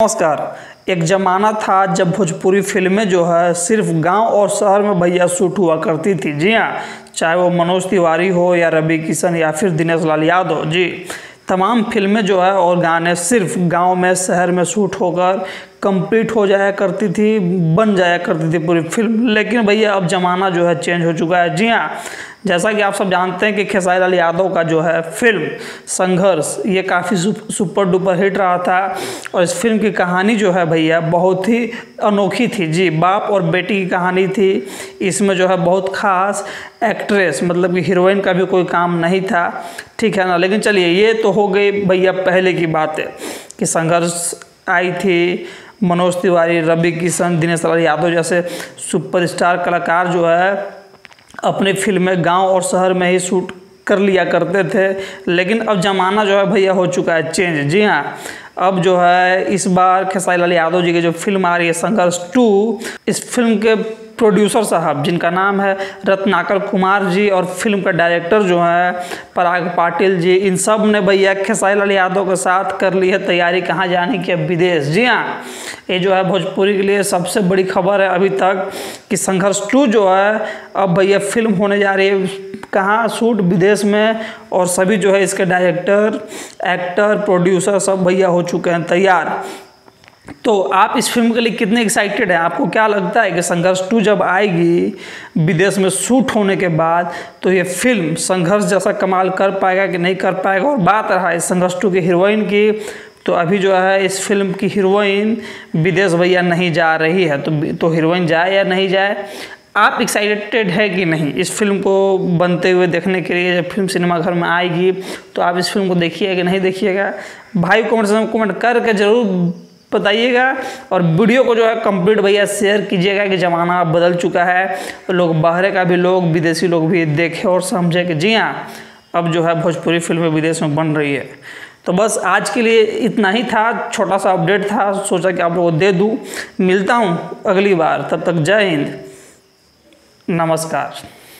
नमस्कार। एक ज़माना था जब भोजपुरी फिल्में जो है सिर्फ गांव और शहर में भैया शूट हुआ करती थी। जी हाँ, चाहे वो मनोज तिवारी हो या रवि किशन या फिर दिनेश लाल यादव जी, तमाम फिल्में जो है और गाने सिर्फ गांव में शहर में शूट होकर कंप्लीट हो जाया करती थी, बन जाया करती थी पूरी फिल्म। लेकिन भैया अब ज़माना जो है चेंज हो चुका है। जी हाँ, जैसा कि आप सब जानते हैं कि खेसारी लाल यादव का जो है फिल्म संघर्ष ये काफ़ी सुपर डुपर हिट रहा था और इस फिल्म की कहानी जो है भैया बहुत ही अनोखी थी। जी, बाप और बेटी की कहानी थी। इसमें जो है बहुत ख़ास एक्ट्रेस मतलब कि हीरोइन का भी कोई काम नहीं था, ठीक है ना। लेकिन चलिए, ये तो हो गई भैया पहले की बात है कि संघर्ष आई थी। मनोज तिवारी, रवि किशन, दिनेश लाल यादव जैसे सुपरस्टार कलाकार जो है अपनी फिल्में गांव और शहर में ही शूट कर लिया करते थे। लेकिन अब ज़माना जो है भैया हो चुका है चेंज। जी हाँ, अब जो है इस बार खेसारी लाल यादव जी की जो फिल्म आ रही है संघर्ष 2, इस फिल्म के प्रोड्यूसर साहब जिनका नाम है रत्नाकर कुमार जी और फिल्म का डायरेक्टर जो है पराग पाटिल जी, इन सब ने भैया खेसारी लाल यादव के साथ कर ली है तैयारी कहाँ जाने की, विदेश। जी हाँ, ये जो है भोजपुरी के लिए सबसे बड़ी खबर है अभी तक कि संघर्ष 2 जो है अब भैया फिल्म होने जा रही है कहाँ, शूट विदेश में। और सभी जो है इसके डायरेक्टर, एक्टर, प्रोड्यूसर सब भैया हो चुके हैं तैयार। तो आप इस फिल्म के लिए कितने एक्साइटेड हैं? आपको क्या लगता है कि संघर्ष 2 जब आएगी विदेश में शूट होने के बाद तो ये फिल्म संघर्ष जैसा कमाल कर पाएगा कि नहीं कर पाएगा? और बात रहा है संघर्ष 2 की हीरोइन की, तो अभी जो है इस फिल्म की हीरोइन विदेश भैया नहीं जा रही है। तो हीरोइन जाए या नहीं जाए, आप एक्साइटेड है कि नहीं इस फिल्म को बनते हुए देखने के लिए? जब फिल्म सिनेमा घर में आएगी तो आप इस फिल्म को देखिएगा कि नहीं देखिएगा? भाई कमेंट करके ज़रूर बताइएगा। और वीडियो को जो है कंप्लीट भैया शेयर कीजिएगा कि ज़माना अब बदल चुका है, तो लोग बाहर का भी लोग, विदेशी लोग भी देखें और समझें कि जी हाँ, अब जो है भोजपुरी फिल्में विदेश में बन रही है। तो बस आज के लिए इतना ही था, छोटा सा अपडेट था, सोचा कि आप लोगों को दे दूँ। मिलता हूँ अगली बार, तब तक जय हिंद, नमस्कार।